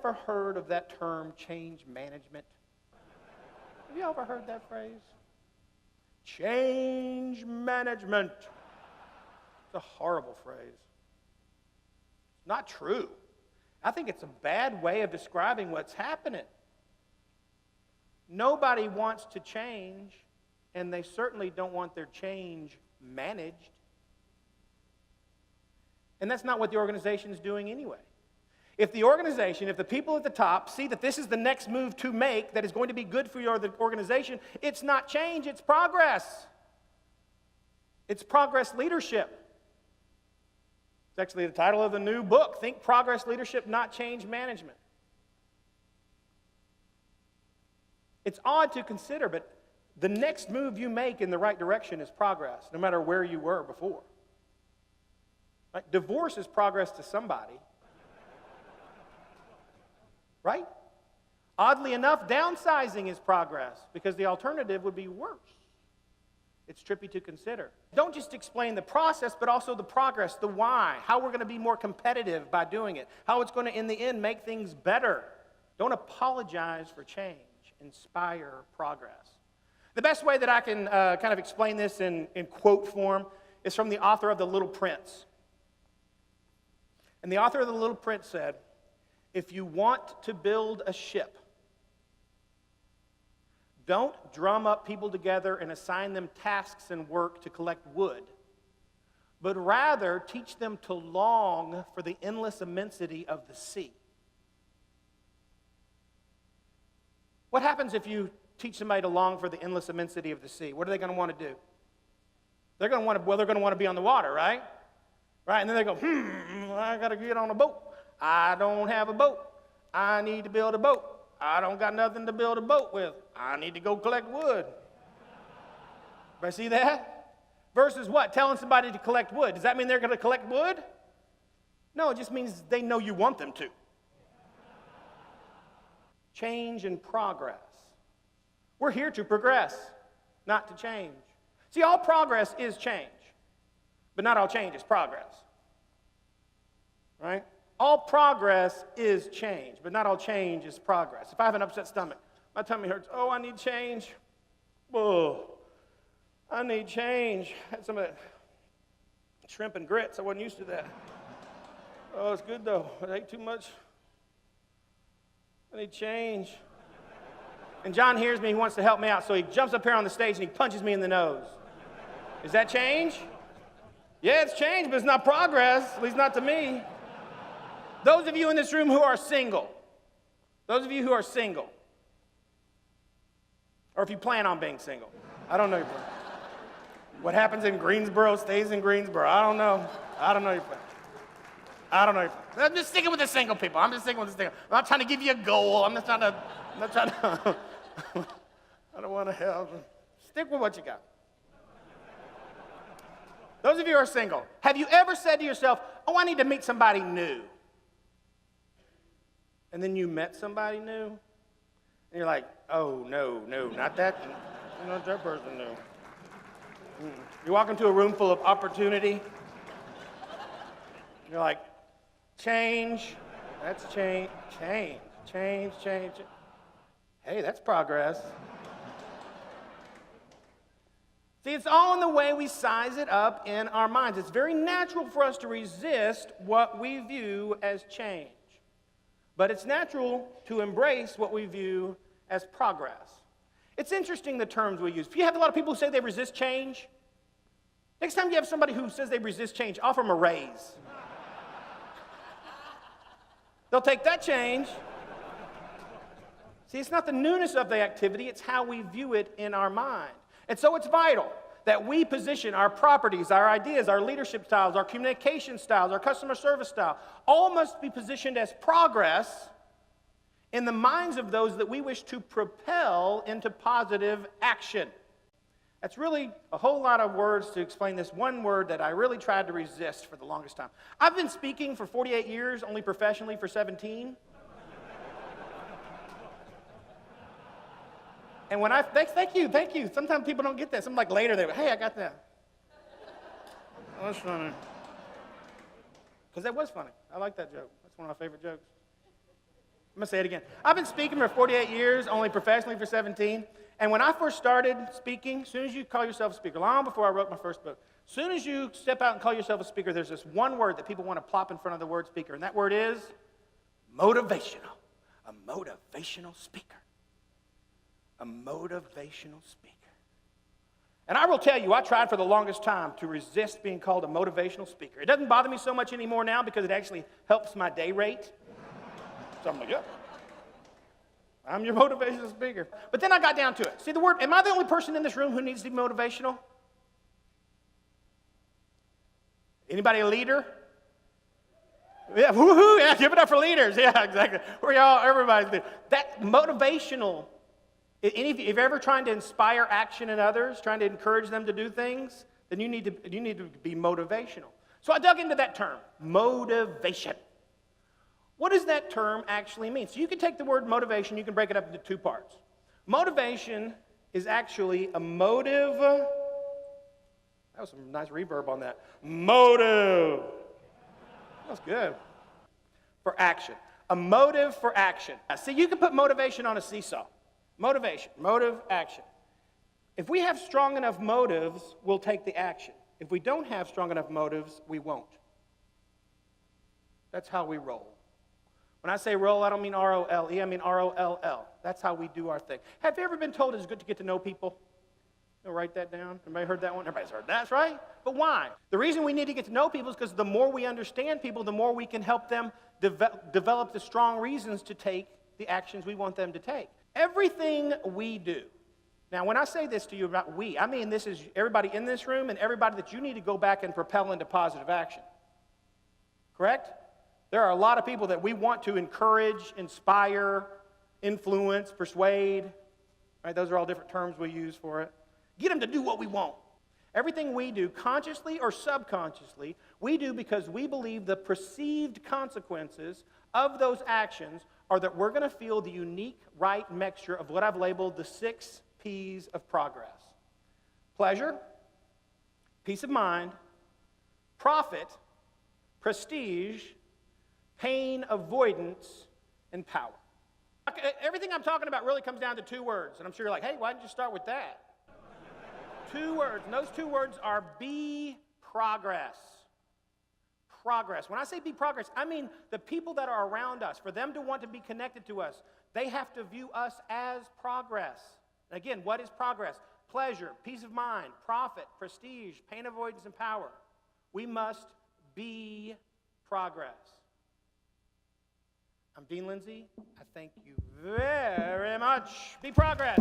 ever heard of that term, change management? Have you ever heard that phrase? Change management. It's a horrible phrase. Not true. I think it's a bad way of describing what's happening. Nobody wants to change, and they certainly don't want their change managed. And that's not what the organization is doing anyway. If the people at the top see that this is the next move to make that is going to be good for your organization, it's not change, it's progress. It's progress leadership. It's actually the title of the new book, Think Progress Leadership, Not Change Management. It's odd to consider, but the next move you make in the right direction is progress, no matter where you were before. Right? Divorce is progress to somebody. Right? Oddly enough, downsizing is progress, because the alternative would be worse. It's trippy to consider. Don't just explain the process, but also the progress, the why, how we're going to be more competitive by doing it, how it's going to, in the end, make things better. Don't apologize for change. Inspire progress. The best way that I can kind of explain this in quote form is from the author of The Little Prince. And the author of The Little Prince said, if you want to build a ship, don't drum up people together and assign them tasks and work to collect wood, but rather teach them to long for the endless immensity of the sea. What happens if you teach somebody to long for the endless immensity of the sea? What are they going to want to do? They're going to want to be on the water, right? Right, and then they go, I got to get on a boat. I don't have a boat. I need to build a boat. I don't got nothing to build a boat with. I need to go collect wood. Everybody see that? Versus what? Telling somebody to collect wood. Does that mean they're going to collect wood? No, it just means they know you want them to. Change and progress. We're here to progress, not to change. See, all progress is change, but not all change is progress. Right? All progress is change, but not all change is progress. If I have an upset stomach, my tummy hurts, oh, I need change. Whoa, I need change. I had some of that shrimp and grits. I wasn't used to that. Oh, it's good though. I ate too much. I need change. And John hears me, he wants to help me out, so he jumps up here on the stage and he punches me in the nose. Is that change? Yeah, it's change, but it's not progress, at least not to me. Those of you in this room who are single, or if you plan on being single, I don't know your plan. What happens in Greensboro stays in Greensboro. I don't know your plan. I'm just sticking with the single people. I'm not trying to give you a goal. I don't want to help. Stick with what you got. Those of you who are single, have you ever said to yourself, oh, I need to meet somebody new? And then you met somebody new, and you're like, oh, no, not that person new. You walk into a room full of opportunity. You're like, change, that's change. Hey, that's progress. See, it's all in the way we size it up in our minds. It's very natural for us to resist what we view as change. But it's natural to embrace what we view as progress. It's interesting the terms we use. If you have a lot of people who say they resist change, next time you have somebody who says they resist change, offer them a raise. They'll take that change. See, it's not the newness of the activity, it's how we view it in our mind. And so it's vital that we position our properties, our ideas, our leadership styles, our communication styles, our customer service style, all must be positioned as progress in the minds of those that we wish to propel into positive action. That's really a whole lot of words to explain this one word that I really tried to resist for the longest time. I've been speaking for 48 years, only professionally for 17. And when thank you. Sometimes people don't get that. Some like later they go, hey, I got that. Oh, that's funny. Because that was funny. I like that joke. That's one of my favorite jokes. I'm going to say it again. I've been speaking for 48 years, only professionally for 17. And when I first started speaking, as soon as you call yourself a speaker, long before I wrote my first book, as soon as you step out and call yourself a speaker, there's this one word that people want to plop in front of the word speaker, and that word is motivational. A motivational speaker. A motivational speaker. And I will tell you, I tried for the longest time to resist being called a motivational speaker. It doesn't bother me so much anymore now because it actually helps my day rate. So I'm like, yeah, I'm your motivational speaker. But then I got down to it. See the word, am I the only person in this room who needs to be motivational? Anybody a leader? Yeah, woohoo, yeah, give it up for leaders. Yeah, exactly. We're all, everybody's leader. That motivational, if you're ever trying to inspire action in others, trying to encourage them to do things, then you need to be motivational. So I dug into that term, motivation. What does that term actually mean? So you can take the word motivation, you can break it up into two parts. Motivation is actually a motive. That was some nice reverb on that. Motive. That was good. For action. A motive for action. See, you can put motivation on a seesaw. Motivation, motive, action. If we have strong enough motives, we'll take the action. If we don't have strong enough motives, we won't. That's how we roll. When I say roll, I don't mean R-O-L-E, I mean R-O-L-L. That's how we do our thing. Have you ever been told it's good to get to know people? You'll write that down. Everybody heard that one? Everybody's heard that, right? But why? The reason we need to get to know people is because the more we understand people, the more we can help them develop the strong reasons to take the actions we want them to take. Everything we do. Now, when I say this to you about we, I mean this is everybody in this room and everybody that you need to go back and propel into positive action. Correct? There are a lot of people that we want to encourage, inspire, influence, persuade. Right? Those are all different terms we use for it. Get them to do what we want. Everything we do, consciously or subconsciously, we do because we believe the perceived consequences of those actions are that we're going to feel the unique right mixture of what I've labeled the 6 P's of progress. Pleasure, peace of mind, profit, prestige, pain avoidance, and power. Everything I'm talking about really comes down to 2 words. And I'm sure you're like, hey, why didn't you start with that? 2 words. And those 2 words are be progress. Progress. When I say be progress, I mean the people that are around us, for them to want to be connected to us, they have to view us as progress. And again, what is progress? Pleasure, peace of mind, profit, prestige, pain avoidance, and power. We must be progress. I'm Dean Lindsay. I thank you very much. Be progress.